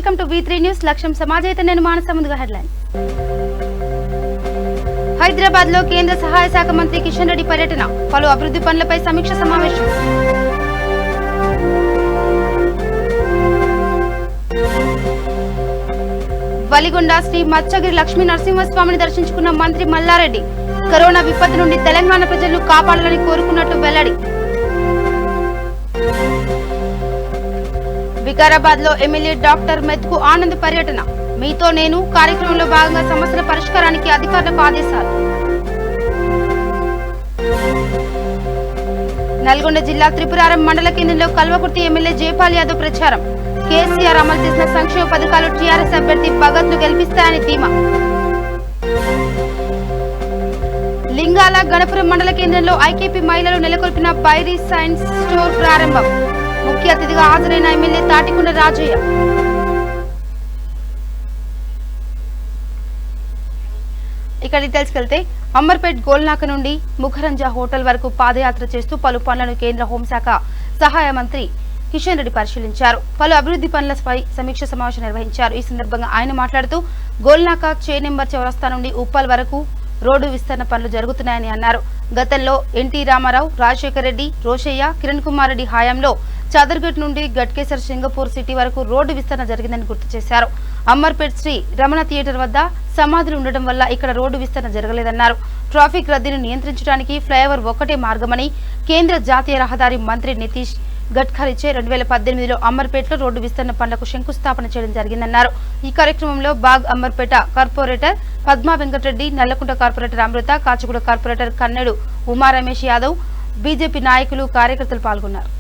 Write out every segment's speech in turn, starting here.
Welcome to V3 news. లక్ష్యం సమాజైతే నేను మానస. ముందుగా హెడ్లైన్. హైదరాబాద్ లో కేంద్ర సహాయ శాఖ మంత్రి కిషన్ రెడ్డి పర్యటన, పలు అభివృద్ధి పనులపై సమీక్ష సమావేశం. వలిగొండ శ్రీ మత్స్యగిరి లక్ష్మీ నరసింహస్వామిని దర్శించుకున్న మంత్రి మల్లారెడ్డి, కరోనా విపత్తు నుండి తెలంగాణ ప్రజలను కాపాడాలని కోరుకున్నట్టు వెల్లడి. వికారాబాద్ లో ఎమ్మెల్యే డాక్టర్ మెతుకు ఆనంద్ పర్యటన, మీతో నేను కార్యక్రమంలో భాగంగా సమస్యల పరిష్కారానికి అధికారులకు ఆదేశాలు. నల్గొండ జిల్లా త్రిపురారం మండల కేంద్రంలో కల్వకుర్తి ఎమ్మెల్యే జైపాల్ యాదవ్ ప్రచారం, కేసీఆర్ అమలు చేసిన సంక్షేమ పథకాలు టీఆర్ఎస్ అభ్యర్థి భగత్ ను గెలిపిస్తాయని ధీమా. లింగాల గణపురం మండల కేంద్రంలో ఐకేపీ మహిళలు నెలకొల్పిన బైరీ సైన్స్ స్టోర్ ప్రారంభం, ముఖ్య అతిథిగా హాజరైన ఎమ్మెల్యే తాటికొండ రాజయ్య. ఇక డీటెయిల్స్ కెళ్తే, అమర్పేట్ గోల్నాక నుండి ముఖరంజా హోటల్ వరకు పాదయాత్ర చేస్తూ పలు పనులను కేంద్ర హోంశాఖ సహాయ మంత్రి కిషన్ రెడ్డి పరిశీలించారు. పలు అభివృద్ధి పనులపై సమీక్ష సమావేశం నిర్వహించారు. ఈ సందర్భంగా ఆయన మాట్లాడుతూ, గోల్నాక చే నెంబర్ చౌరస్తా నుండి ఉప్పల్ వరకు రోడ్డు విస్తరణ పనులు జరుగుతున్నాయని అన్నారు. గతంలో ఎన్టీ రామారావు, రాజశేఖర్ రెడ్డి, రోషయ్య, కిరణ్ కుమార్ రెడ్డి హయాంలో చాదర్ఘట్ నుండి గట్కేసర్ సింగపూర్ సిటీ వరకు రోడ్డు విస్తరణ జరిగిందని గుర్తు చేశారు. అమర్పేట్ శ్రీ రమణ థియేటర్ వద్ద సమాధులు ఉండడం వల్ల ఇక్కడ రోడ్డు విస్తరణ జరగలేదన్నారు. ట్రాఫిక్ రద్దీని నియంత్రించడానికి ఫ్లైఓవర్ ఒక్కటే మార్గమని కేంద్ర జాతీయ రహదారి మంత్రి నితీష్ గడ్కరీచే 2018లో అమర్పేటలో రోడ్డు విస్తరణ పనులకు శంకుస్థాపన చేయడం జరిగిందన్నారు. ఈ కార్యక్రమంలో బాగ్ అమర్పేట కార్పొరేటర్ పద్మా వెంకటరెడ్డి, నల్లకుంట కార్పొరేటర్ అమృత, కాచిగూడ కార్పొరేటర్ కన్నెడు ఉమా రమేష్ యాదవ్, బీజేపీ నాయకులు, కార్యకర్తలు పాల్గొన్నారు.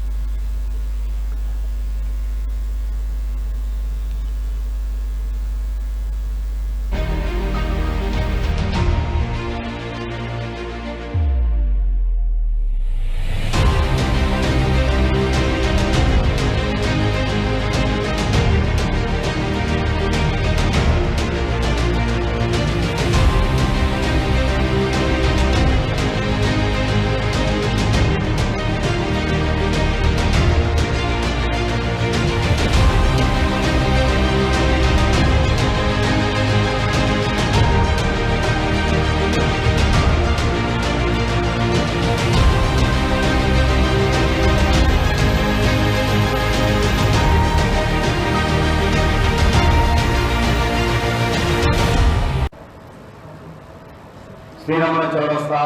శ్రీరమణ చౌరస్తా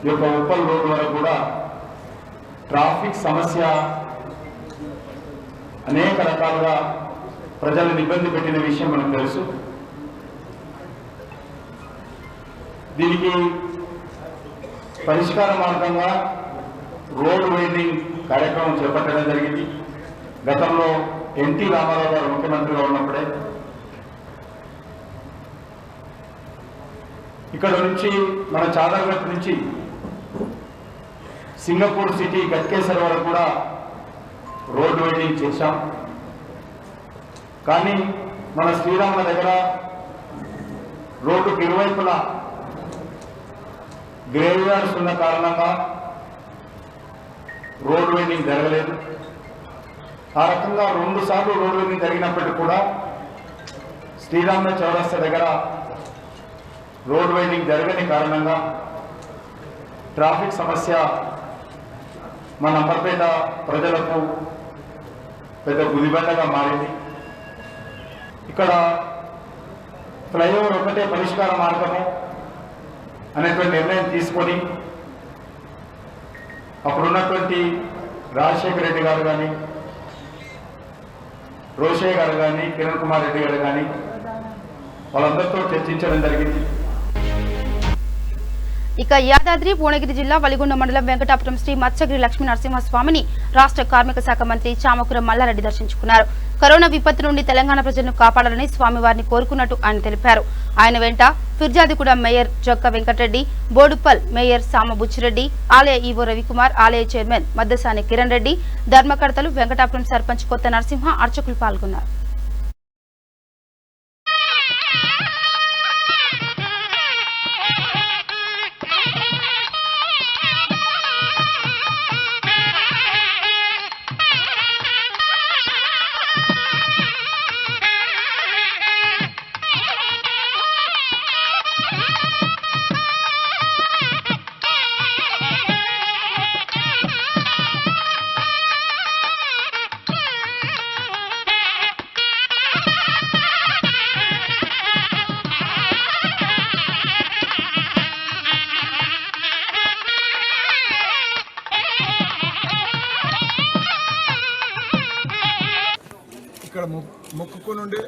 యొక్క ఉప్పల్ రోడ్డు వరకు కూడా ట్రాఫిక్ సమస్య అనేక రకాలుగా ప్రజలను ఇబ్బంది పెట్టిన విషయం మనకు తెలుసు. దీనికి పరిష్కార మార్గంగా రోడ్ వైడింగ్ కార్యక్రమం చేపట్టడం జరిగింది. గతంలో ఎన్టీ రామారావు గారు ముఖ్యమంత్రిగా ఉన్నప్పుడే ఇక్కడ నుంచి మన చాదర్ఘట్ నుంచి సింగపూర్ సిటీ గట్కేసర్ వరకు కూడా రోడ్ వైడింగ్ చేశాం. కానీ మన శ్రీరాముల దగ్గర రోడ్డుకు ఇరువైపులా గ్రేవ్ యార్డ్స్ ఉన్న కారణంగా రోడ్ వైడింగ్ జరగలేదు. ఆ రకంగా 2 సార్లు రోడ్ వైడింగ్ జరిగినప్పటికీ కూడా శ్రీరాముల చౌరస్తా దగ్గర రోడ్ వైడింగ్ జరగని కారణంగా ట్రాఫిక్ సమస్య మన అమర్పేట ప్రజలకు పెద్ద గుదిబండగా మారింది. ఇక్కడ ఫ్లైఓవర్ ఒకటే పరిష్కార మార్గము అనేటువంటి నిర్ణయం తీసుకొని అప్పుడున్నటువంటి రాజశేఖర రెడ్డి గారు కానీ, రోషయ్య గారు కానీ, కిరణ్ కుమార్ రెడ్డి గారు కానీ వాళ్ళందరితో చర్చించడం జరిగింది. ఇక యాదాద్రి భువనగిరి జిల్లా వలిగొండ మండలం వెంకటాపురం శ్రీ మత్స్యగిరి లక్ష్మీ నరసింహస్వామిని రాష్ట్ర కార్మిక శాఖ మంత్రి చామకూర మల్లారెడ్డి దర్శించుకున్నారు. కరోనా విపత్తు నుండి తెలంగాణ ప్రజలను కాపాడాలని స్వామివారిని కోరుకున్నట్టు ఆయన తెలిపారు. ఆయన వెంట ఫిర్జాదిగూడ మేయర్ జొక్క వెంకటరెడ్డి, బోడుపల్ మేయర్ సామ బుచ్చిరెడ్డి, ఆలయ ఈవో రవికుమార్, ఆలయ చైర్మన్ మద్దసాని కిరణ్ రెడ్డి, ధర్మకర్తలు, వెంకటాపురం సర్పంచ్ కొత్త నరసింహ, అర్చకులు పాల్గొన్నారు. మొక్కుకునుండే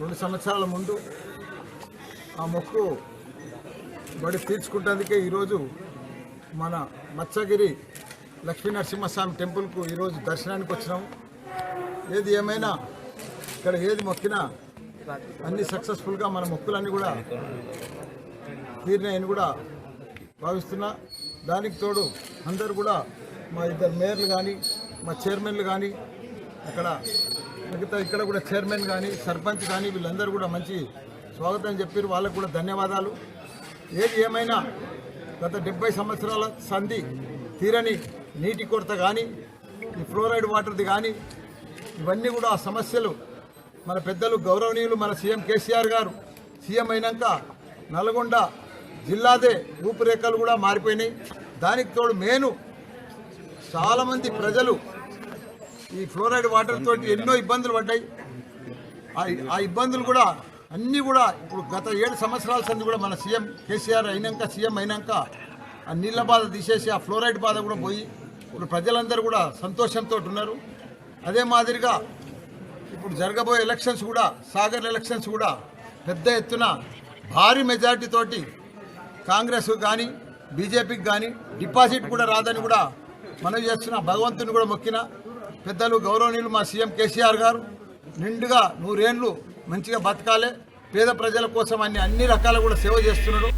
2 సంవత్సరాల ముందు ఆ మొక్కు బడి తీర్చుకుంటేందుకే ఈరోజు మన మత్స్యగిరి లక్ష్మీనరసింహస్వామి టెంపుల్కు ఈరోజు దర్శనానికి వచ్చినాము. ఏది ఏమైనా ఇక్కడ ఏది మొక్కినా అన్ని సక్సెస్ఫుల్గా మన మొక్కులన్నీ కూడా తీరినాయని కూడా భావిస్తున్నా. దానికి తోడు అందరూ కూడా మా 2 మేయర్లు కానీ మా చైర్మన్లు కానీ అక్కడ మిగతా ఇక్కడ కూడా చైర్మన్ కానీ సర్పంచ్ కానీ వీళ్ళందరూ కూడా మంచి స్వాగతం చెప్పారు. వాళ్ళకు కూడా ధన్యవాదాలు. ఏది ఏమైనా గత 70 సంవత్సరాల సంధి తీరని నీటి కొరత కానీ ఈ ఫ్లోరైడ్ వాటర్ది కానీ ఇవన్నీ కూడా సమస్యలు మన పెద్దలు గౌరవనీయులు మన సీఎం కేసీఆర్ గారు సీఎం అయినాక నల్గొండ జిల్లాదే రూపురేఖలు కూడా మారిపోయినాయి. దానికి తోడు మెయిన్ చాలామంది ప్రజలు ఈ ఫ్లోరైడ్ వాటర్ తోటి ఎన్నో ఇబ్బందులు పడ్డాయి. ఆ ఇబ్బందులు కూడా అన్నీ కూడా ఇప్పుడు గత 7 సంవత్సరాల సంది కూడా మన సీఎం కేసీఆర్ అయినాక సీఎం అయినాక ఆ నీళ్ళ బాధ తీసేసి ఆ ఫ్లోరైడ్ బాధ కూడా పోయి ఇప్పుడు ప్రజలందరూ కూడా సంతోషంతో ఉన్నారు. అదే మాదిరిగా ఇప్పుడు జరగబోయే ఎలక్షన్స్ కూడా సాగర్ ఎలక్షన్స్ కూడా పెద్ద ఎత్తున భారీ మెజార్టీ తోటి కాంగ్రెస్ కానీ బీజేపీకి కానీ డిపాజిట్ కూడా రాదని కూడా మనవి చేస్తున్న భగవంతుని కూడా మొక్కిన పెద్దలు గౌరవనీయులు మా సీఎం కేసీఆర్ గారు నిండుగా 100 ఏళ్ళు మంచిగా బతకాలి, పేద ప్రజల కోసం అన్ని రకాల కూడా సేవ చేస్తున్నాడు.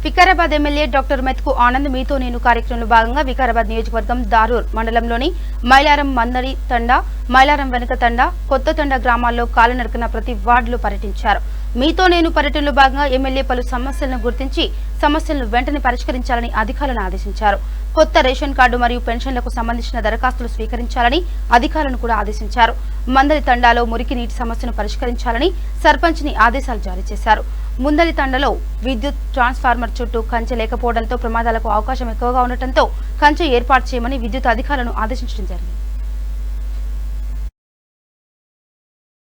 వికారాబాద్ ఎమ్మెల్యే డాక్టర్ మెతుకు ఆనంద్ మీతో నేను కార్యక్రమంలో భాగంగా వికారాబాద్ నియోజకవర్గం దారూర్ మండలంలోని మైలారం మందడి తండా, మైలారం వెనుక తండా, కొత్త తండా గ్రామాల్లో కాలినడకన ప్రతి వార్డులో పర్యటించారు. మీతో నేను పర్యటనలో భాగంగా ఎమ్మెల్యే పలు సమస్యలను గుర్తించి సమస్యలను వెంటనే పరిష్కరించాలని అధికారులను ఆదేశించారు. కొత్త రేషన్ కార్డు మరియు పెన్షన్లకు సంబంధించిన దరఖాస్తులు స్వీకరించాలని అధికారులను కూడా ఆదేశించారు. మందడి తండాలో మురికి నీటి సమస్యను పరిష్కరించాలని సర్పంచ్ని ఆదేశాలు జారీ చేశారు. ముందలి తండలో విద్యుత్ ట్రాన్స్ఫార్మర్ చుట్టూ కంచె లేకపోవడంతో ప్రమాదాలకు అవకాశం ఎక్కువగా ఉండటంతో కంచె ఏర్పాటు చేయమని విద్యుత్ అధికారులను ఆదేశించడం జరిగింది.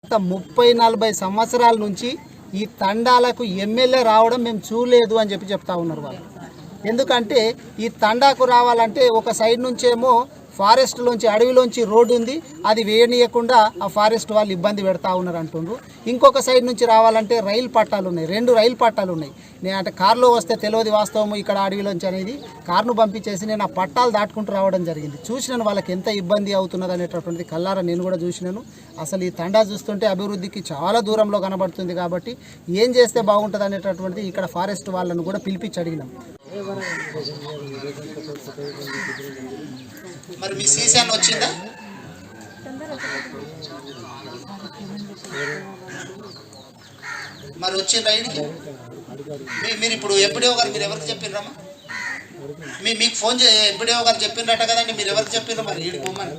30-40 సంవత్సరాల నుంచి ఈ తండాలకు ఎమ్మెల్యే రావడం మేము చూడలేదు అని చెప్తా ఉన్నారు వాళ్ళు. ఎందుకంటే ఈ తండాకు రావాలంటే ఒక సైడ్ నుంచేమో ఫారెస్ట్లోంచి అడవిలోంచి రోడ్డు ఉంది, అది వేయనీయకుండా ఆ ఫారెస్ట్ వాళ్ళు ఇబ్బంది పెడతా ఉన్నారు అంటుండ్రు. ఇంకొక సైడ్ నుంచి రావాలంటే రైలు పట్టాలు ఉన్నాయి, 2 రైలు పట్టాలు ఉన్నాయి. నేను అంటే కారులో వస్తే తెలియదు వాస్తవము ఇక్కడ అడవిలోంచి అనేది, కారును పంపించేసి నేను ఆ పట్టాలు దాటుకుంటూ రావడం జరిగింది. చూసినాను వాళ్ళకి ఎంత ఇబ్బంది అవుతున్నది అనేటటువంటిది కల్లారా నేను కూడా చూసినాను. అసలు ఈ తండా చూస్తుంటే అభివృద్ధికి చాలా దూరంలో కనబడుతుంది. కాబట్టి ఏం చేస్తే బాగుంటుంది అనేటటువంటిది ఇక్కడ ఫారెస్ట్ వాళ్ళను కూడా పిలిపించి అడిగినాం. మరి మీ సీసీ వచ్చిందా? మరి వచ్చిందా ఇంటికి? మీరు ఇప్పుడు ఎంపీడీఓ గారు మీరు ఎవరికి చెప్పిర్రమ్మా? మీకు ఫోన్ ఎంపీడీఓ గారు చెప్పిండ్రట కదండి, మీరు ఎవరికి చెప్పిర్రు? మరి ఈడికి పోమని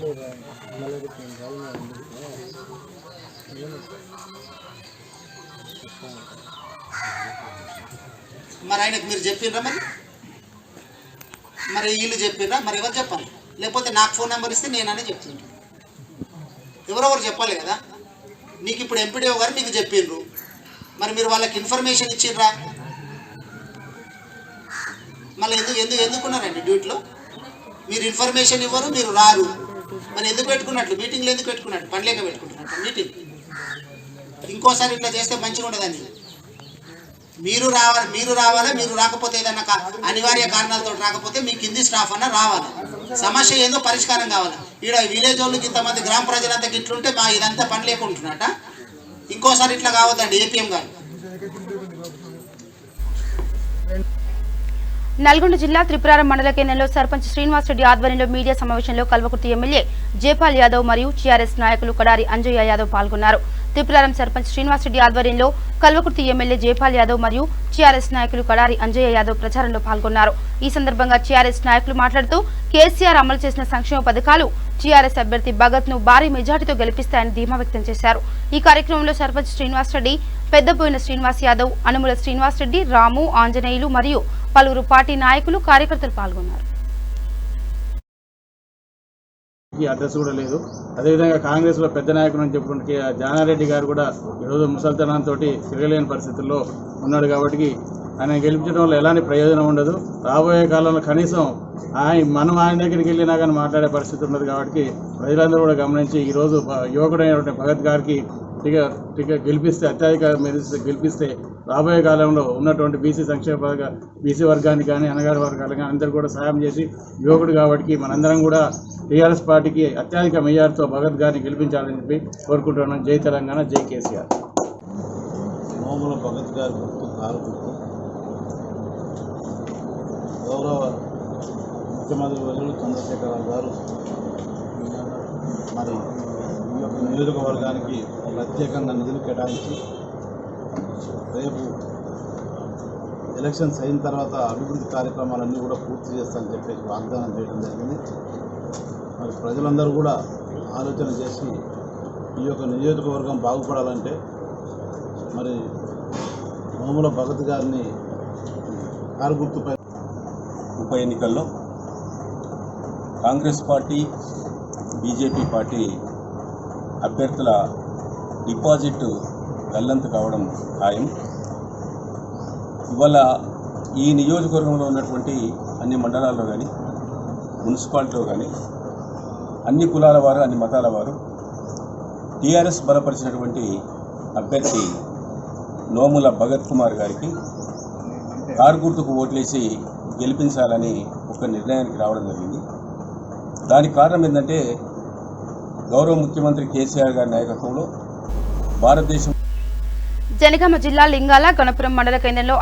మరి ఆయనకు మీరు చెప్పిర్రా? మరి వీళ్ళు చెప్పిర్రా? మరి ఎవరు చెప్పాలి? లేకపోతే నాకు ఫోన్ నెంబర్ ఇస్తే నేననే చెప్తుంటాను. ఎవరెవరు చెప్పాలి కదా. మీకు ఇప్పుడు ఎంపీడీఓ గారు మీకు చెప్పిండ్రు, మరి మీరు వాళ్ళకి ఇన్ఫర్మేషన్ ఇచ్చిర్రా? మళ్ళీ ఎందుకున్నారండి డ్యూటీలో? మీరు ఇన్ఫర్మేషన్ ఇవ్వరు, మీరు రారు. మరి ఎందుకు పెట్టుకున్నట్లు? మీటింగ్లు ఎందుకు పెట్టుకున్నట్టు? పనిలేక పెట్టుకుంటున్నట్టు మీటింగ్. ఇంకోసారి ఇట్లా చేస్తే మంచిగా ఉండదండి. మీరు రావాలా, మీరు రాకపోతే ఏదన్నా అనివార్య కారణాలతో రాకపోతే మీ కింది స్టాఫ్ అన్న రావాలి. సమస్య ఏదో పరిష్కారం కావాలి. ఈడ విలేజ్ వాళ్ళకి ఇంతమంది గ్రామ ప్రజలంతా ఇట్లుంటే మా ఇదంతా పని లేకుంటున్నట. ఇంకోసారి ఇట్లా కావద్దండి ఏపీఎం గారు. నల్గొండ జిల్లా త్రిపురారం మండల కేంద్రంలో సర్పంచ్ శ్రీనివాసరెడ్డి ఆధ్వర్యంలో మీడియా సమావేశంలో కల్వకుర్తి ఎమ్మెల్యే జైపాల్ యాదవ్ మరియు టీఆర్ఎస్ నాయకులు కడారి అంజయ్య యాదవ్ పాల్గొన్నారు. త్రిపురారం సర్పంచ్ శ్రీనివాసరెడ్డి ఆధ్వర్యంలో కల్వకుర్తి ఎమ్మెల్యే జైపాల్ యాదవ్ మరియు టీఆర్ఎస్ నాయకులు కడారి అంజయ్య యాదవ్ ప్రచారంలో పాల్గొన్నారు. ఈ సందర్భంగా టీఆర్ఎస్ నాయకులు మాట్లాడుతూ కేసీఆర్ అమలు చేసిన సంక్షేమ పథకాలు టీఆర్ఎస్ అభ్యర్థి భగత్ ను భారీ మెజార్టీతో గెలిపిస్తాయని ధీమా వ్యక్తం చేశారు. ఈ కార్యక్రమంలో సర్పంచ్ శ్రీనివాసరెడ్డి, పెద్దబోయిన శ్రీనివాస్ యాదవ్, అనుముల శ్రీనివాసరెడ్డి, రాము, ఆంజనేయులు మరియు పలువురు పార్టీ నాయకులు, కార్యకర్తలు పాల్గొన్నారు. ఇంటికి అడ్రస్ కూడా లేదు. అదేవిధంగా కాంగ్రెస్లో పెద్ద నాయకుడు అని చెప్పుకుంటే జానారెడ్డి గారు కూడా ఈరోజు ముసల్తనంతో తిరగలేని పరిస్థితుల్లో ఉన్నాడు. కాబట్టి ఆయన గెలిపించడం వల్ల ఎలాంటి ప్రయోజనం ఉండదు. రాబోయే కాలంలో కనీసం మనం ఆయన దగ్గరికి వెళ్ళినా కానీ మాట్లాడే పరిస్థితి ఉండదు. కాబట్టి ప్రజలందరూ కూడా గమనించి ఈరోజు యువకుడైనటువంటి భగత్ గారికి టికెట్ గెలిపిస్తే, అత్యధిక మెరిస్తే గెలిపిస్తే రాబోయే కాలంలో ఉన్నటువంటి బీసీ సంక్షేమ బీసీ వర్గానికి కానీ అనగారి వర్గాలకు కానీ అందరూ కూడా సహాయం చేసి యువకుడు కాబట్టి మనందరం కూడా టీఆర్ఎస్ పార్టీకి అత్యధిక మెజార్టీతో భగత్ గారిని గెలిపించాలని చెప్పి కోరుకుంటున్నాను. జై తెలంగాణ, జై కేసీఆర్. నోముల భగత్ గారి గుర్తు కారు గుర్తు. గౌరవ ముఖ్యమంత్రి వర్యులు చంద్రశేఖరరావు గారు మరి ఈ యొక్క నియోజకవర్గానికి ప్రత్యేకంగా నిధులు కేటాయించి రేపు ఎలక్షన్స్ అయిన తర్వాత అభివృద్ధి కార్యక్రమాలన్నీ కూడా పూర్తి చేస్తామని చెప్పేసి వాగ్దానం చేయడం జరిగింది. మరి ప్రజలందరూ కూడా ఆలోచన చేసి ఈ యొక్క నియోజకవర్గం బాగుపడాలంటే మరి నోముల భగత్ గారిని కారు గుర్తుపై ఉప ఎన్నికల్లో కాంగ్రెస్ పార్టీ, బీజేపీ పార్టీ అభ్యర్థుల డిపాజిట్ గల్లంతు కావడం ఖాయం. ఇవాళ ఈ నియోజకవర్గంలో ఉన్నటువంటి అన్ని మండలాల్లో కానీ మున్సిపాలిటీలో కానీ అన్ని కులాల వారు, అన్ని మతాల వారు టీఆర్ఎస్ బలపరిచినటువంటి అభ్యర్థి నోముల భగత్ కుమార్ గారికి కారు గుర్తుకు ఓట్లేసి గెలిపించాలని ఒక నిర్ణయానికి రావడం జరిగింది. దానికి కారణం ఏంటంటే గౌరవ ముఖ్యమంత్రి కేసీఆర్ గారి నాయకత్వంలో భారతదేశం. జనగామ జిల్లా లింగాల గణపురం మండల కేంద్రంలో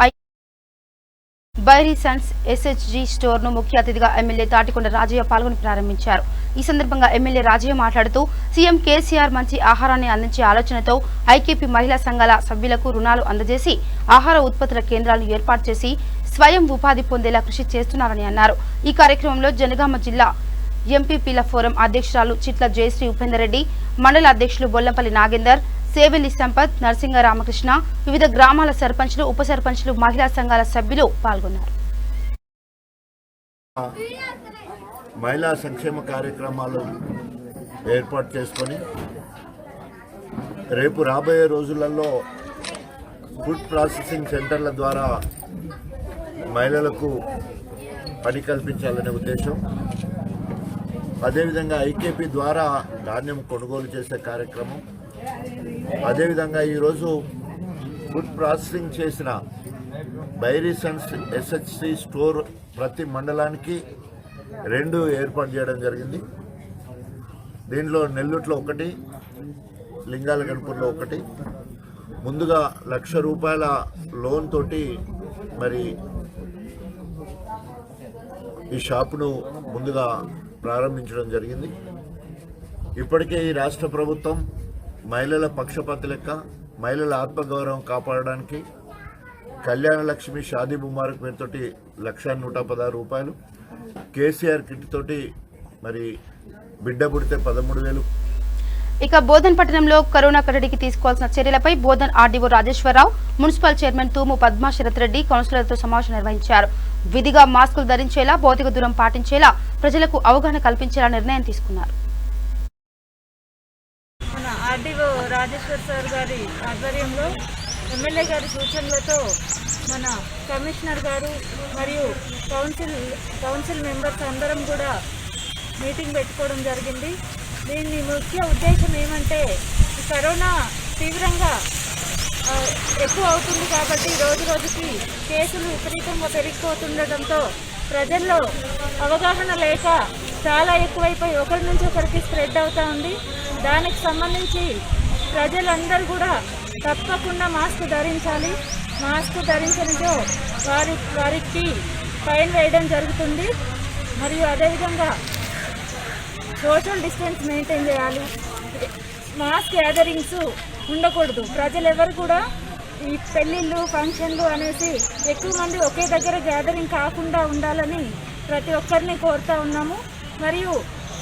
బైరీ సన్స్ ఎస్హెచ్జీ స్టోర్ ను ముఖ్య అతిథిగా ఎమ్మెల్యే తాటికొండ రాజయ్య పాల్గొని ప్రారంభించారు. ఈ సందర్భంగా ఎమ్మెల్యే రాజయ్య మాట్లాడుతూ సీఎం కేసీఆర్ మంచి ఆహారాన్ని అందించే ఆలోచనతో ఐకేపీ మహిళా సంఘాల సభ్యులకు రుణాలు అందజేసి ఆహార ఉత్పత్తుల కేంద్రాలను ఏర్పాటు చేసి స్వయం ఉపాధి పొందేలా కృషి చేస్తున్నారని అన్నారు. ఈ కార్యక్రమంలో జనగామ జిల్లా ఎంపీపీల ఫోరం అధ్యక్షురాలు చిట్ల జయశ్రీ ఉపేందర్ రెడ్డి, మండల అధ్యక్షులు బొల్లంపల్లి నాగేందర్, సేవెల్లి సంపత్, నరసింగ రామకృష్ణ, వివిధ గ్రామాల సర్పంచ్లు, ఉప సర్పంచ్లు, మహిళా సంఘాల సభ్యులు పాల్గొన్నారు. మహిళా సంక్షేమ కార్యక్రమాలు ఏర్పాటు చేసుకొని రేపు రాబోయే రోజులలో ఫుడ్ ప్రాసెసింగ్ సెంటర్ల ద్వారా మహిళలకు పని కల్పించాలనే ఉద్దేశం. అదేవిధంగా ఐకేపీ ద్వారా ధాన్యం కొనుగోలు చేసే కార్యక్రమం. అదేవిధంగా ఈరోజు ఫుడ్ ప్రాసెసింగ్ చేసిన బైరీ సన్స్ ఎస్హెచ్సి స్టోర్ ప్రతి మండలానికి 2 ఏర్పాటు చేయడం జరిగింది. దీనిలో నెల్లూరులో 1, లింగాల గణపూర్లో 1. ముందుగా ₹1,00,000 లోన్ తోటి మరి ఈ షాపును ముందుగా ప్రారంభించడం జరిగింది. ఇప్పటికే ఈ రాష్ట్ర ప్రభుత్వం మహిళల పక్షపాత లెక్క మహిళల ఆత్మగౌరవం కాపాడడానికి కళ్యాణ లక్ష్మి షాదీ ముబారక్ పేరుతోటి ₹1,116, కేసీఆర్ కిట్ తోటి మరి బిడ్డ పుడితే 13,000. ఇక బోధన్ పట్టణంలో కరోనా కట్టడికి తీసుకోవాల్సిన చర్యలపై Bodhan RDO Rajeshwararao, municipal chairman Thumu Padma Sharath Reddy కౌన్సిలర్లతో సమావేశం నిర్వహించారు. విధిగా మాస్కులు ధరించేలా, భౌతిక దూరం పాటించేలా ప్రజలకు అవగాహన కల్పించేలా నిర్ణయం తీసుకున్నారు. మన ఆర్డీఓ రాజేశ్వర్ సార్ గారి ఆధ్వర్యంలో ఎమ్మెల్యే గారి సూచనలతో మన కమిషనర్ గారు మరియు కౌన్సిల్ మెంబర్స్ అందరం కూడా మీటింగ్ పెట్టుకోవడం జరిగింది. దీని ముఖ్య ఉద్దేశం ఏమంటే కరోనా తీవ్రంగా ఎక్కువ అవుతుంది కాబట్టి రోజు రోజుకి కేసులు విపరీతంగా పెరిగిపోతుండటంతో ప్రజల్లో అవగాహన లేక చాలా ఎక్కువైపోయి ఒకరి నుంచి ఒకరికి స్ప్రెడ్ అవుతూ ఉంది. దానికి సంబంధించి ప్రజలందరూ కూడా తప్పకుండా మాస్క్ ధరించాలి. మాస్క్ ధరించడంతో వారికి ఫైన్ వేయడం జరుగుతుంది. మరియు అదేవిధంగా సోషల్ డిస్టెన్స్ మెయింటైన్ చేయాలి. మాస్ గ్యాదరింగ్స్ ఉండకూడదు. ప్రజలు ఎవరు కూడా ఈ పెళ్ళిళ్ళు, ఫంక్షన్లు అనేసి ఎక్కువ మంది ఒకే దగ్గర గ్యాదరింగ్ కాకుండా ఉండాలని ప్రతి ఒక్కరిని కోరుతూ ఉన్నాము. మరియు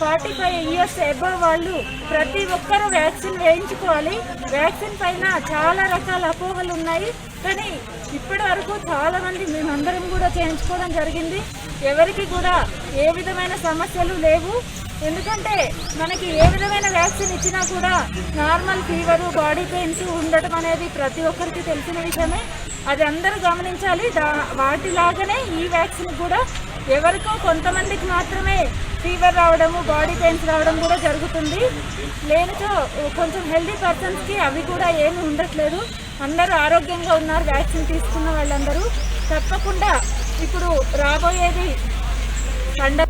45 years అబవ్ వాళ్ళు ప్రతి ఒక్కరూ వ్యాక్సిన్ వేయించుకోవాలి. వ్యాక్సిన్ పైన చాలా రకాల అపోహలు ఉన్నాయి, కానీ ఇప్పటి వరకు చాలామంది మేమందరం కూడా చేయించుకోవడం జరిగింది. ఎవరికి కూడా ఏ విధమైన సమస్యలు లేవు. ఎందుకంటే మనకి ఏ విధమైన వ్యాక్సిన్ ఇచ్చినా కూడా నార్మల్ ఫీవరు బాడీ పెయిన్స్ ఉండటం అనేది ప్రతి ఒక్కరికి తెలిసిన విషయమే. అది అందరూ గమనించాలి. వాటిలాగానే ఈ వ్యాక్సిన్ కూడా ఎవరికో కొంతమందికి మాత్రమే ఫీవర్ రావడము బాడీ పెయిన్స్ రావడం కూడా జరుగుతుంది. లేనిచో కొంచెం హెల్దీ పర్సన్స్కి అవి కూడా ఏమీ ఉండట్లేదు. అందరూ ఆరోగ్యంగా ఉన్నారు వ్యాక్సిన్ తీసుకున్న వాళ్ళందరూ. తప్పకుండా ఇప్పుడు రాబోయేది పండగ.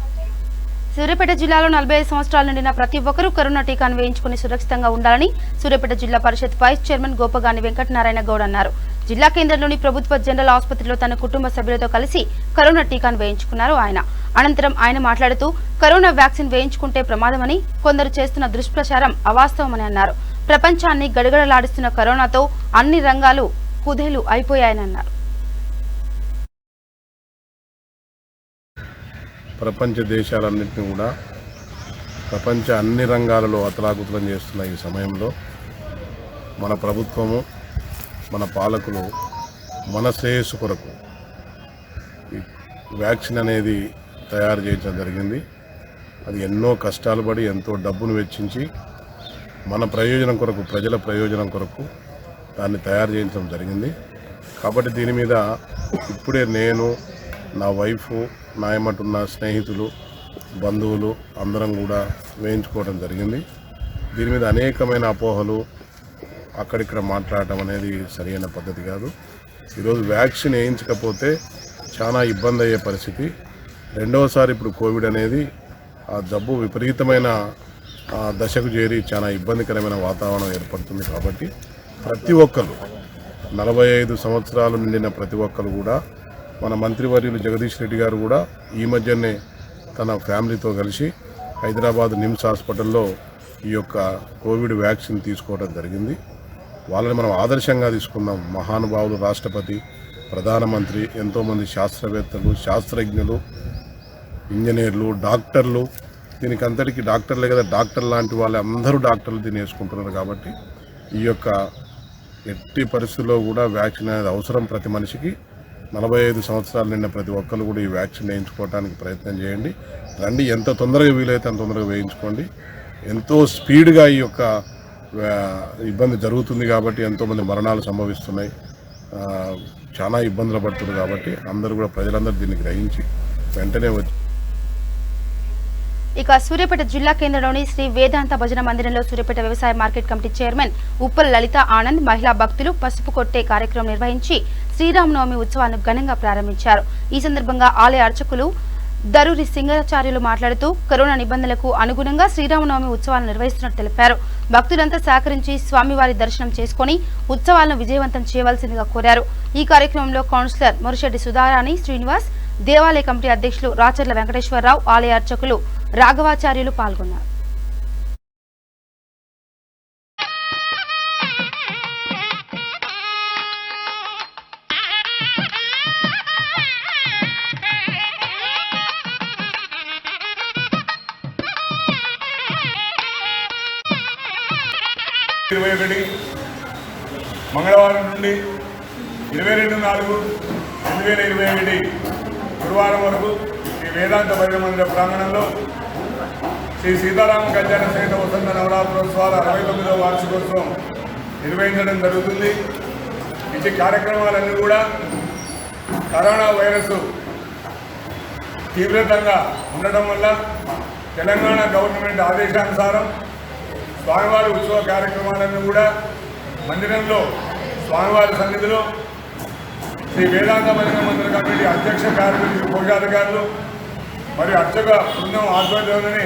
సూర్యాపేట జిల్లాలో 45 సంవత్సరాల నిండిన ప్రతి ఒక్కరూ కరోనా టీకాను వేయించుకుని సురక్షితంగా ఉండాలని సూర్యాపేట జిల్లా పరిషత్ వైస్ చైర్మన్ గోపగాని వెంకటనారాయణ గౌడ్ అన్నారు. జిల్లా కేంద్రంలోని ప్రభుత్వ జనరల్ ఆసుపత్రిలో తన కుటుంబ సభ్యులతో కలిసి కరోనా టీకాను వేయించుకున్నారు ఆయన. అనంతరం ఆయన మాట్లాడుతూ కరోనా వ్యాక్సిన్ వేయించుకుంటే ప్రమాదమని, కొందరు చేస్తున్న దుష్ప్రచారం అవాస్తవమని అన్నారు. ప్రపంచాన్ని గడగడలాడిస్తున్న కరోనాతో అన్ని రంగాలు కుదేలు అయిపోయాయని అన్నారు. ప్రపంచ దేశాలన్నింటినీ కూడా ప్రపంచ అన్ని రంగాలలో అతలాకుతలం చేస్తున్న ఈ సమయంలో మన ప్రభుత్వము, మన పాలకులు మన శ్రేయస్సు కొరకు ఈ వ్యాక్సిన్ అనేది తయారు చేయడం జరిగింది. అది ఎన్నో కష్టాలు పడి ఎంతో డబ్బును వెచ్చించి మన ప్రయోజనం కొరకు, ప్రజల ప్రయోజనం కొరకు దాన్ని తయారు చేయించడం జరిగింది. కాబట్టి దీని మీద ఇప్పుడే నేను, నా వైఫ్, నా ఏమంటున్న స్నేహితులు, బంధువులు అందరం కూడా వేయించుకోవడం జరిగింది. దీని మీద అనేకమైన అపోహలు అక్కడిక్కడ మాట్లాడటం అనేది సరైన పద్ధతి కాదు. ఈరోజు వ్యాక్సిన్ వేయించకపోతే చాలా ఇబ్బంది అయ్యే పరిస్థితి. రెండవసారి ఇప్పుడు కోవిడ్ అనేది ఆ జబ్బు విపరీతమైన దశకు చేరి చాలా ఇబ్బందికరమైన వాతావరణం ఏర్పడుతుంది. కాబట్టి ప్రతి ఒక్కరు 45 సంవత్సరాలు నిండిన ప్రతి ఒక్కరు కూడా, మన మంత్రివర్యులు జగదీష్ రెడ్డి గారు కూడా ఈ మధ్యనే తన ఫ్యామిలీతో కలిసి హైదరాబాద్ నిమ్స్ హాస్పిటల్లో ఈ యొక్క కోవిడ్ వ్యాక్సిన్ తీసుకోవడం జరిగింది. వాళ్ళని మనం ఆదర్శంగా తీసుకుందాం. మహానుభావులు, రాష్ట్రపతి, ప్రధానమంత్రి, ఎంతోమంది శాస్త్రవేత్తలు, శాస్త్రజ్ఞులు, ఇంజనీర్లు, డాక్టర్లు, దీనికి అంతటికి డాక్టర్లే కదా, డాక్టర్ లాంటి వాళ్ళు అందరూ డాక్టర్లు దీన్ని వేసుకుంటున్నారు. కాబట్టి ఈ యొక్క ఎట్టి పరిస్థితుల్లో కూడా వ్యాక్సిన్ అనేది అవసరం ప్రతి మనిషికి. 45 సంవత్సరాలు నిండిన ప్రతి ఒక్కరు కూడా ఈ వ్యాక్సిన్ వేయించుకోవడానికి ప్రయత్నం చేయండి. రండి, ఎంత తొందరగా వీలైతే అంత తొందరగా వేయించుకోండి. ఎంతో స్పీడ్గా ఈ యొక్క ఇబ్బంది జరుగుతుంది కాబట్టి ఎంతోమంది మరణాలు సంభవిస్తున్నాయి, చాలా ఇబ్బందులు పడుతున్నారు. కాబట్టి అందరూ కూడా, ప్రజలందరూ దీన్ని గ్రహించి వెంటనే వచ్చి. ఇక సూర్యాపేట జిల్లా కేంద్రంలోని శ్రీ వేదాంత భజన మందిరంలో సూర్యాపేట వ్యవసాయ మార్కెట్ కమిటీ చైర్మన్ ఉప్పల లలిత ఆనంద్ మహిళా భక్తులు పసుపు కొట్టే కార్యక్రమం నిర్వహించి శ్రీరామనవమి ఉత్సవాలను ఘనంగా ప్రారంభించారు. ఈ సందర్భంగా ఆలయ అర్చకులు దరూరి సింగరాచార్యులు మాట్లాడుతూ కరోనా నిబంధనలకు అనుగుణంగా శ్రీరామనవమి ఉత్సవాలను నిర్వహిస్తున్నట్టు తెలిపారు. భక్తులంతా సహకరించి స్వామివారి దర్శనం చేసుకుని ఉత్సవాలను విజయవంతం చేయవలసిందిగా కోరారు. ఈ కార్యక్రమంలో కౌన్సిలర్ మురిశెట్టి సుధారాణి శ్రీనివాస్, దేవాలయ కమిటీ అధ్యక్షులు రాచర్ల వెంకటేశ్వరరావు, ఆలయ అర్చకులు రాఘవాచార్యులు పాల్గొన్నారు. మంగళవారం నుండి 22/4/2021 గురువారం వరకు శ్రీ వేదాంత భజన మందిర ప్రాంగణంలో శ్రీ సీతారామ కళ్యాణ సహిత వసంత నవరాత్రోత్సవాల 69వ వార్షికోత్సవం నిర్వహించడం జరుగుతుంది. ఇచ్చే కార్యక్రమాలన్నీ కూడా కరోనా వైరస్ తీవ్రతంగా ఉండటం వల్ల తెలంగాణ గవర్నమెంట్ ఆదేశానుసారం స్వామివారి ఉత్సవ కార్యక్రమాలన్నీ కూడా మందిరంలో స్వామివారి సన్నిధిలో శ్రీ వేదాంత భజన మందిర కమిటీ అధ్యక్ష కార్యదర్శి కోశాధికారులు మరియు అర్చక బృందం ఆధ్వర్యంలోనే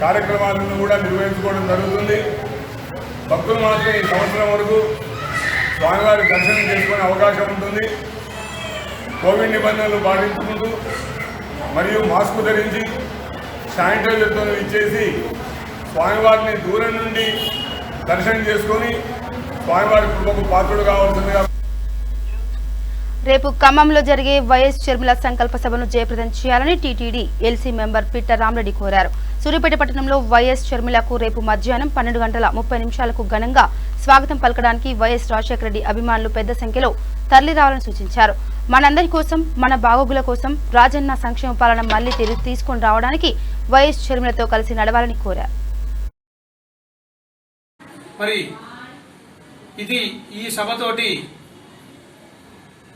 కార్యక్రమాలను కూడా నిర్వహించుకోవడం జరుగుతుంది. భక్తులు మాత్రం ఈ సంవత్సరం వరకు స్వామివారి దర్శనం చేసుకునే అవకాశం ఉంటుంది. కోవిడ్ నిబంధనలు పాటించుకుంటూ మరియు మాస్క్ ధరించి శానిటైజర్తో ఇచ్చేసి స్వామివారిని దూరం నుండి దర్శనం చేసుకొని స్వామివారి కృపకు పాత్రుడు కావాల్సిందిగా. రేపు ఖమ్మంలో జరిగే వైఎస్ షర్మిల సంకల్ప సభను జయప్రదం చేయాలని టీటీడీ ఎల్సీ మెంబర్ పిట్ట రామరెడ్డి కోరారు. సూర్యాపేట పట్టణంలో వైఎస్ షర్మిలకు రేపు మధ్యాహ్నం 12:30 ఘనంగా స్వాగతం పలకడానికి వైఎస్ రాజశేఖర రెడ్డి అభిమానులు పెద్ద సంఖ్యలో తరలిరావాలని సూచించారు. మనందరి కోసం, మన బాగోగుల కోసం రాజన్న సంక్షేమ పాలన మళ్లీ తీసుకొని రావడానికి వైఎస్ షర్మిలతో కలిసి నడవాలని కోరారు. మరి ఇది ఈ సభతోటి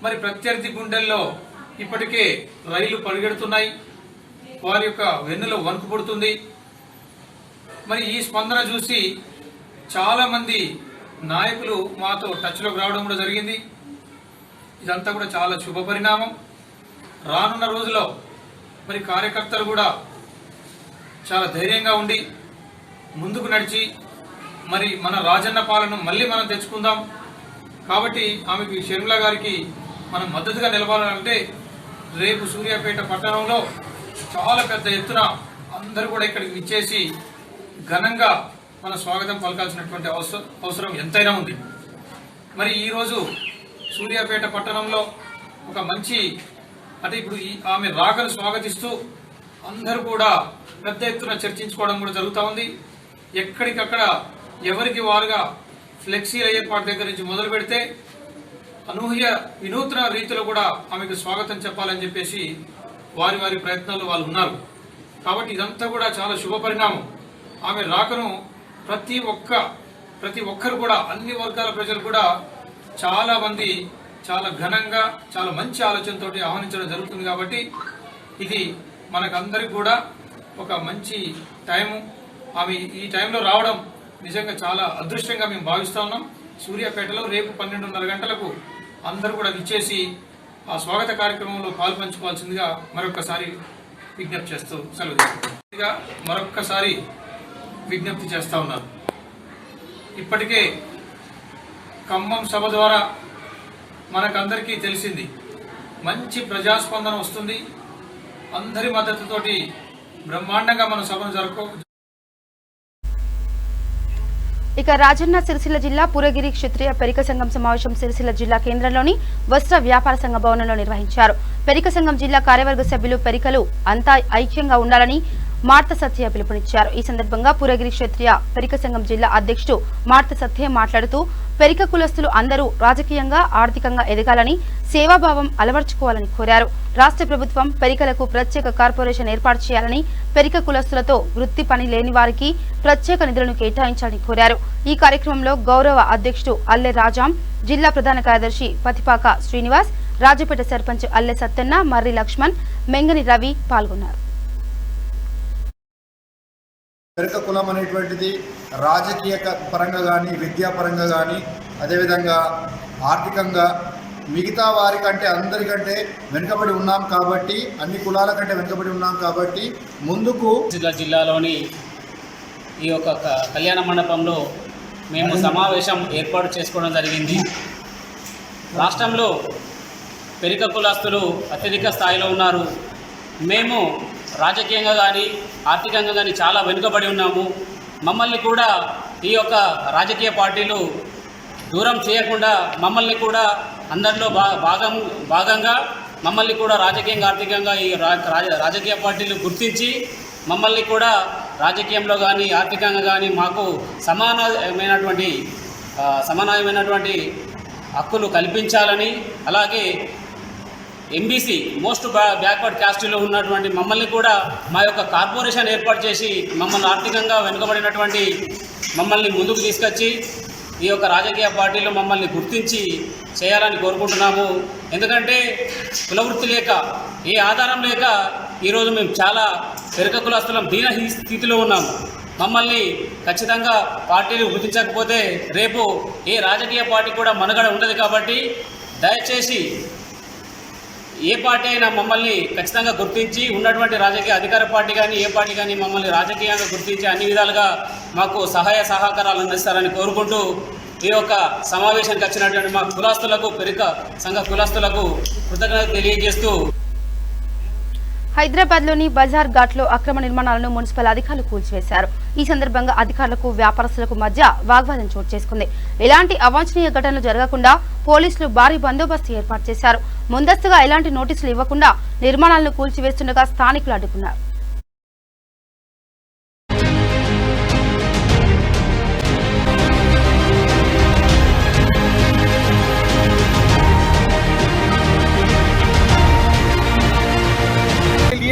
మరి ప్రత్యర్థి గుండెల్లో ఇప్పటికే రైళ్లు పరిగెడుతున్నాయి, వారి యొక్క వెన్నులో వణుకు పుడుతుంది. మరి ఈ స్పందన చూసి చాలా మంది నాయకులు మాతో టచ్లోకి రావడం కూడా జరిగింది. ఇదంతా కూడా చాలా శుభ పరిణామం. రానున్న రోజుల్లో మరి కార్యకర్తలు కూడా చాలా ధైర్యంగా ఉండి ముందుకు నడిచి మరి మన రాజన్న పాలన మళ్ళీ మనం తెచ్చుకుందాం. కాబట్టి ఆమెకి షర్మిల గారికి మనం మద్దతుగా నిలవాలంటే రేపు సూర్యాపేట పట్టణంలో చాలా పెద్ద ఎత్తున అందరూ కూడా ఇక్కడికి విచ్చేసి ఘనంగా మన స్వాగతం పలకాల్సినటువంటి అవసరం ఎంతైనా ఉంది. మరి ఈరోజు సూర్యాపేట పట్టణంలో ఒక మంచి అంటే ఇప్పుడు ఆమె రాకను స్వాగతిస్తూ అందరూ కూడా పెద్ద ఎత్తున చర్చించుకోవడం కూడా జరుగుతూ ఉంది. ఎక్కడికక్కడ ఎవరికి వారుగా ఫ్లెక్సీల ఏర్పాటు దగ్గర నుంచి మొదలు పెడితే అనూహ్య వినూత్న రీతిలో కూడా ఆమెకు స్వాగతం చెప్పాలని చెప్పేసి వారి వారి ప్రయత్నాల్లో వాళ్ళు ఉన్నారు. కాబట్టి ఇదంతా కూడా చాలా శుభ పరిణామం. ఆమె రాకను ప్రతి ఒక్కరు కూడా అన్ని వర్గాల ప్రజలు కూడా చాలా మంది చాలా ఘనంగా చాలా మంచి ఆలోచనతో ఆహ్వానించడం జరుగుతుంది. కాబట్టి ఇది మనకందరికి కూడా ఒక మంచి టైము. ఆమె ఈ టైంలో రావడం నిజంగా చాలా అదృష్టంగా మేము భావిస్తా ఉన్నాం. సూర్యాపేటలో రేపు 12:30 గంటలకు అందరూ కూడా విచ్చేసి ఆ స్వాగత కార్యక్రమంలో పాల్పంచుకోవాల్సిందిగా మరొకసారి విజ్ఞప్తి చేస్తా ఉన్నారు. ఇప్పటికే ఖమ్మం సభ ద్వారా మనకందరికీ తెలిసింది, మంచి ప్రజాస్పందన వస్తుంది. అందరి మద్దతుతోటి బ్రహ్మాండంగా మన సభను జరుపుకో. ఇక రాజన్న సిరిసిల్ల జిల్లా పూరగిరి క్షత్రియ పెరిక సంఘం సమావేశం సిరిసిల్ల జిల్లా కేంద్రంలోని వస్త్ర వ్యాపార సంఘ భవనంలో నిర్వహించారు. పెరిక సంఘం జిల్లా కార్యవర్గ సభ్యులు పెరికలు అంతా ఐక్యంగా ఉండాలని మార్త సత్య పిలుపునిచ్చారు. ఈ సందర్భంగా పూరగిరి క్షత్రియ పెరిక సంఘం జిల్లా అధ్యక్షుడు మార్త సత్య మాట్లాడుతూ పెరిక కులస్తులు అందరూ రాజకీయంగా ఆర్థికంగా ఎదగాలని సేవాభావం అలవర్చుకోవాలని కోరారు. రాష్ట్ర ప్రభుత్వం పెరికలకు ప్రత్యేక కార్పొరేషన్ ఏర్పాటు చేయాలని, పెరిక కులస్తులతో వృత్తి పని లేని వారికి ప్రత్యేక నిధులను కేటాయించాలని కోరారు. ఈ కార్యక్రమంలో గౌరవ అధ్యక్షుడు అల్లె రాజాం, జిల్లా ప్రధాన కార్యదర్శి పతిపాక శ్రీనివాస్, రాజపేట సర్పంచ్ అల్లె సత్తెన్న, మర్రి లక్ష్మణ్, మెంగని రవి పాల్గొన్నారు. పెరిక కులం అనేటువంటిది రాజకీయ పరంగా కానీ, విద్యాపరంగా కానీ, అదేవిధంగా ఆర్థికంగా మిగతా వారికంటే అందరికంటే వెనుకబడి ఉన్నాం. కాబట్టి అన్ని కులాల కంటే వెనుకబడి ఉన్నాం. కాబట్టి ముందుకు జిల్లాలోని ఈ యొక్క కళ్యాణ మండపంలో మేము సమావేశం ఏర్పాటు చేసుకోవడం జరిగింది. రాష్ట్రంలో పెరిక కులస్తులు అత్యధిక స్థాయిలో ఉన్నారు. మేము రాజకీయంగా కానీ ఆర్థికంగా కానీ చాలా వెనుకబడి ఉన్నాము. మమ్మల్ని కూడా ఈ యొక్క రాజకీయ పార్టీలు దూరం చేయకుండా మమ్మల్ని కూడా అందరిలో భాగంగా మమ్మల్ని కూడా రాజకీయంగా ఆర్థికంగా ఈ రాజకీయ పార్టీలు గుర్తించి మమ్మల్ని కూడా రాజకీయంలో కానీ ఆర్థికంగా కానీ మాకు సమానమైనటువంటి హక్కులు కల్పించాలని, అలాగే ఎంబీసీ మోస్ట్ బ్యాక్వర్డ్ క్యాస్ట్లో ఉన్నటువంటి మమ్మల్ని కూడా మా యొక్క కార్పొరేషన్ ఏర్పాటు చేసి మమ్మల్ని ఆర్థికంగా వెనుకబడినటువంటి మమ్మల్ని ముందుకు తీసుకొచ్చి ఈ యొక్క రాజకీయ పార్టీలు మమ్మల్ని గుర్తించి చేయాలని కోరుకుంటున్నాము. ఎందుకంటే కులవృత్తి లేక ఏ ఆధారం లేక ఈరోజు మేము చాలా పెరిక కులస్తులం దీన స్థితిలో ఉన్నాము. మమ్మల్ని ఖచ్చితంగా పార్టీలు గుర్తించకపోతే రేపు ఏ రాజకీయ పార్టీ కూడా మనుగడ ఉండదు. కాబట్టి దయచేసి ఏ పార్టీ అయినా మమ్మల్ని ఖచ్చితంగా గుర్తించి ఉన్నటువంటి రాజకీయ అధికార పార్టీ కానీ ఏ పార్టీ కానీ మమ్మల్ని రాజకీయంగా గుర్తించి అన్ని విధాలుగా మాకు సహాయ సహకారాలు అందిస్తారని కోరుకుంటూ ఈ యొక్క సమావేశానికి వచ్చినటువంటి మా కులస్తులకు పెరిక సంఘ కులస్తులకు కృతజ్ఞత తెలియజేస్తూ హైదరాబాద్లోని బజార్ ఘాట్లో అక్రమ నిర్మాణాలను మున్సిపల్ అధికారులు కూల్చివేశారు. ఈ సందర్భంగా అధికారులకు వ్యాపారస్తులకు మధ్య వాగ్వాదం చోటు చేసుకుంది. ఎలాంటి అవాంఛనీయ ఘటనలు జరగకుండా పోలీసులు భారీ బందోబస్తు ఏర్పాటు చేశారు. ముందస్తుగా ఎలాంటి నోటీసులు ఇవ్వకుండా నిర్మాణాలను కూల్చివేస్తుండగా స్థానికులు అడ్డుకున్నారు.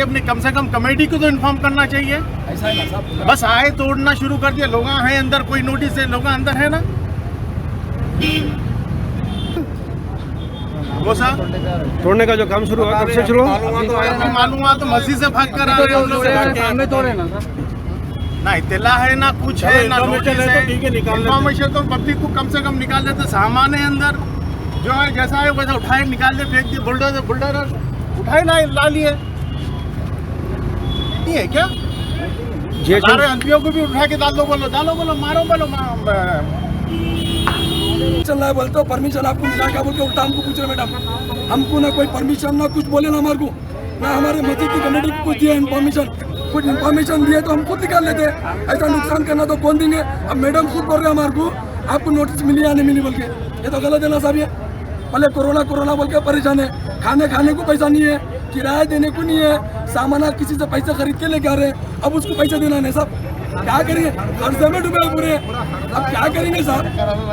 अपने कम से कम कमेटी को तो इन्फॉर्म करना चाहिए। ऐसा है ना साहब, बस आए तोड़ना शुरू कर दिया। लोग हैं अंदर, कोई नोटिस है, लोग अंदर है ना वो साहब तोड़ने का जो काम शुरू हुआ कब से शुरू हुआ? मालूम हुआ तो मस्जिद से भाग कर आ रहे हम लोग। सामने तोड़े ना सर, ना इतला है ना कुछ है ना नोटिस है। इन्फॉर्मेशन तो पब्लिक को कम से कम निकाल देते। सामान है अंदर, जो है जैसा है वैसा उठाए निकाल दे, फेंक दिए। बुलडोजर उठाए ना ला लिए, नहीं है क्या? सारे एमपीओ को भी उठा के डालो, बोलो मारो चल रहा है बोलते हो परमिशन आपको मिला क्या बोल के उल्टा हमको पूछ रहे मैडम। हमको ना कोई परमिशन ना कुछ बोले ना हमारे को, ना हमारे मस्जिद की कमेटी को कुछ दिया इन्फॉर्मेशन। कुछ इन्फॉर्मेशन दिए तो हम खुद निकाल लेते। ऐसा नुकसान करना तो कौन देंगे? अब मैडम खुद बोल रहे हैं हमारे को आपको नोटिस मिली या नहीं मिली बोल के। ये तो गलत है ना साहब। ये पहले कोरोना बोल के परेशान है, खाने को पैसा नहीं है, किराया देने को नहीं है, सामान किसी से पैसा खरीद के लेके आ रहे हैं, अब उसको पैसा देना नहीं साहब। क्या करेंगे? कर्जे में डूबे पूरे। अब क्या करेंगे साहब?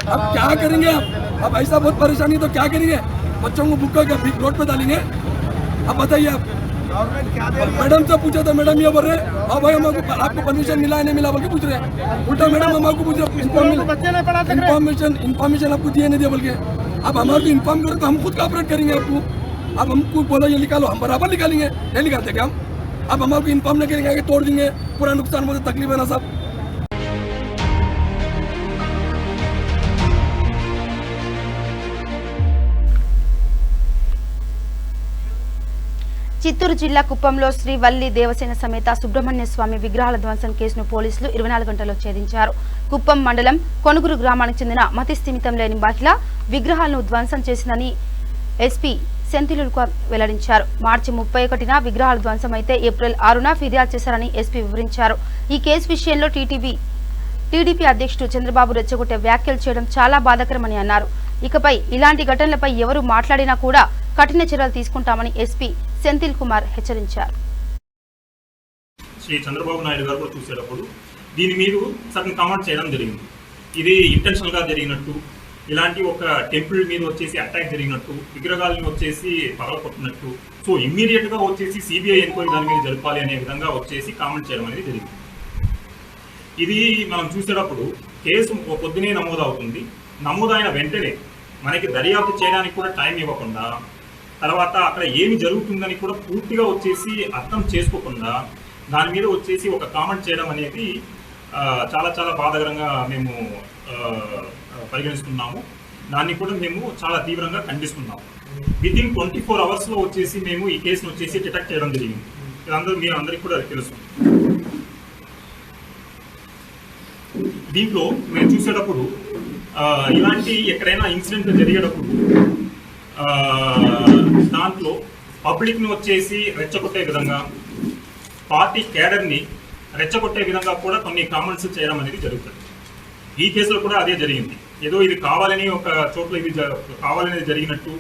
अब क्या करेंगे आप? अब ऐसा बहुत परेशानी तो क्या करेंगे? बच्चों को बुक का फिर रोड पे डालेंगे? अब बताइए आप। मैडम से पूछा था, मैडम ये बोल रहे और भाई हमको आपको परमिशन मिला है नहीं मिला बोल के पूछ रहे। उल्टा मैडम हमको पूछ रहे इन्फॉर्मेशन आपको दिए नहीं दिया बोल के। अब हमारे को इन्फॉर्म करो तो हम खुद कॉपरेट करेंगे आपको। अब हमको बोला ये निकालो, हम बराबर निकालेंगे, नहीं निकालते क्या हम? अब हमारे को इन्फॉर्म नहीं करेंगे, तोड़ देंगे, पूरा नुकसान मुझे तकलीफ है ना साहब। చిత్తూరు జిల్లా కుప్పంలో శ్రీ వల్లి దేవసేన సమేత సుబ్రహ్మణ్య స్వామి విగ్రహాల ధ్వంసం కేసును పోలీసులు 24 గంటల్లో ఛేదించారు. కుప్పం మండలం కొనుగురు గ్రామానికి చెందిన మతి స్థిమితం లేని మహిళ విగ్రహాలను ధ్వంసం చేసిందని ఎస్పీ సెంతిలుకు వెల్లడించారు. మార్చి 31న విగ్రహాలు ధ్వంసమైతే ఏప్రిల్ 6న ఫిర్యాదు చేశారని ఎస్పీ వివరించారు. ఈ కేసు విషయంలో టీడీపీ అధ్యక్షుడు చంద్రబాబు రెచ్చగొట్టే వ్యాఖ్యలు చేయడం చాలా బాధాకరమని అన్నారు. ఇకపై ఇలాంటి ఘటనలపై ఎవరు మాట్లాడినా కూడా కఠిన చర్యలు తీసుకుంటామని ఎస్పీ సెంతిల్ కుమార్ హెచ్చరించారు. శ్రీ చంద్రబాబు నాయుడు గారు చూసేటప్పుడు దీని మీద సగం కామెంట్ చేయడం జరిగింది. ఇది ఇంటెన్షనల్ గా జరిగినట్టు, ఇలాంటి ఒక టెంపుల్ మీద వచ్చేసి అటాక్ జరిగినట్టు, విగ్రహాలను వచ్చేసి పగలగొట్టినట్టు, సో ఇమ్మీడియట్ గా వచ్చేసి సిబిఐ ఎంక్వైరీ దాని మీద జరపాలి అనే విధంగా వచ్చేసి కామెంట్ చేయడం అనేది జరిగింది. ఇది మనం చూసేటప్పుడు కేసు పొద్దునే నమోదవుతుంది. నమోదైన వెంటనే మనకి దర్యాప్తు చేయడానికి కూడా టైం ఇవ్వకుండా, తర్వాత అక్కడ ఏమి జరుగుతుందని కూడా పూర్తిగా వచ్చేసి అర్థం చేసుకోకుండా దాని మీద వచ్చేసి ఒక కామెంట్ చేయడం అనేది చాలా చాలా బాధాకరంగా మేము పరిగణిస్తున్నాము. దాన్ని కూడా మేము చాలా తీవ్రంగా ఖండిస్తున్నాము. వితిన్ 24 అవర్స్లో వచ్చేసి మేము ఈ కేసును వచ్చేసి డిటెక్ట్ చేయడం జరిగింది. మీరు అందరికీ కూడా తెలుసు. దీంట్లో మేము చూసేటప్పుడు ఇలాంటి ఎక్కడైనా ఇన్సిడెంట్ జరిగేటప్పుడు దాంట్లో పబ్లిక్ని వచ్చేసి రెచ్చగొట్టే విధంగా, పార్టీ క్యాడర్ని రెచ్చగొట్టే విధంగా కూడా కొన్ని కామెంట్స్ చేయడం అనేది జరుగుతుంది. ఈ కేసులో కూడా అదే జరిగింది. ఏదో ఇది కావాలని ఒక చోట్ల ఇది కావాలనేది జరిగినట్టు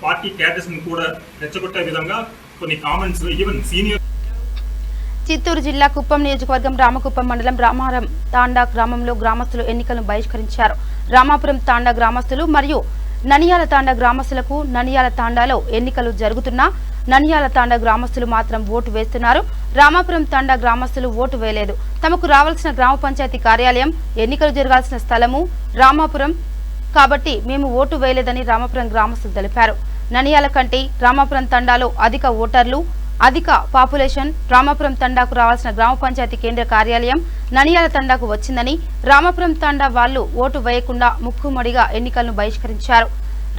పార్టీ క్యాడర్స్ని కూడా రెచ్చగొట్టే విధంగా కొన్ని కామెంట్స్ ఈవెన్ సీనియర్. చిత్తూరు జిల్లా కుప్పం నియోజకవర్గం రామకుప్పం మండలం రామారం తాండా గ్రామంలో గ్రామస్తులు ఎన్నికలను బహిష్కరించారు. రామాపురం తాండా గ్రామస్తులు మరియు ననియాల తాండా గ్రామస్తులకు ననియాల తాండాలో ఎన్నికలు జరుగుతున్నా ననియాల తాండా గ్రామస్తులు మాత్రం ఓటు వేస్తున్నారు. రామాపురం తాండా గ్రామస్తులు ఓటు వేయలేదు. తమకు రావాల్సిన గ్రామ పంచాయతీ కార్యాలయం, ఎన్నికలు జరగాల్సిన స్థలము రామాపురం కాబట్టి మేము ఓటు వేయలేదని రామాపురం గ్రామస్తులు తెలిపారు. ననియాల కంటే రామాపురం తండాలో అధిక ఓటర్లు, అధిక పాపులేషన్. రామాపురం తండాకు రావాల్సిన గ్రామ పంచాయతీ కేంద్ర కార్యాలయం ననియాల తండాకు వచ్చిందని రామాపురం తండా వాళ్లు ఓటు వేయకుండా ముక్కుమడిగా ఎన్నికలను బహిష్కరించారు.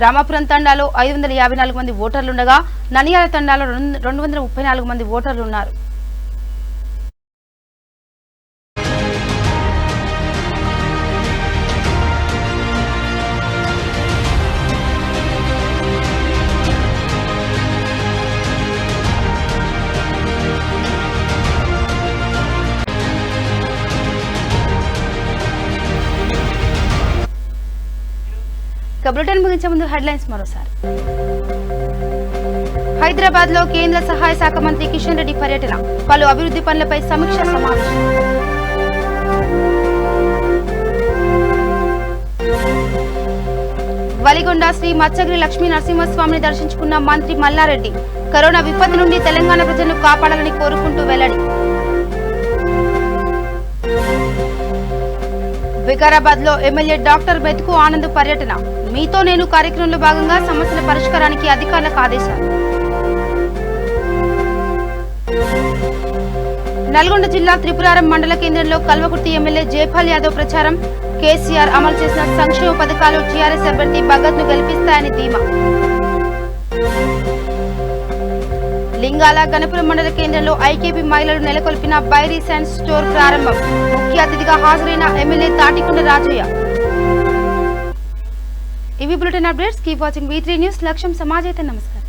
రామాపురం తండాలో 554 మంది ఓటర్లుండగా ననియాల తండాలో 234 మంది ఓటర్లున్నారు. బులెటిన్ ముగించే ముందు హెడ్లైన్స్ మరోసారి. హైదరాబాద్ లో కేంద్ర సహాయ శాఖ మంత్రి కిషన్ రెడ్డి పర్యటన, పలు అభివృద్ధి పనులపై సమీక్ష సమావేశం. వలిగొండ శ్రీ మత్స్యగిరి లక్ష్మీ నరసింహస్వామిని దర్శించుకున్న మంత్రి మల్లారెడ్డి కరోనా విపత్తు నుండి తెలంగాణ ప్రజలను కాపాడాలని కోరుకుంటూ వెల్లడి. వికారాబాద్ లో ఎమ్మెల్యే డాక్టర్ మెతుకు ఆనంద్ పర్యటన. మీతో నేను కార్యక్రమంలో భాగంగా సమస్యల పరిష్కారానికి అధికారులకు ఆదేశాలు. నల్గొండ జిల్లా త్రిపురారం మండల కేంద్రంలో కల్వకుర్తి ఎమ్మెల్యే జైపాల్ యాదవ్ ప్రచారం. కేసీఆర్ అమలు చేసిన సంక్షేమ పథకాలు టీఆర్ఎస్ అభ్యర్థి భగత్ ను గెలిపిస్తాయని ధీమా. లింగాల గణపురం మండల కేంద్రంలో ఐకేపీ మహిళలు నెలకొల్పిన బైరీ సైన్స్ స్టోర్ ప్రారంభం. ముఖ్య అతిథిగా హాజరైన ఎమ్మెల్యే తాటికొండ రాజయ్య. ఇవి bulletin updates. Keep watching V3 news. లక్ష్యం సమాజైతే. నమస్కారం.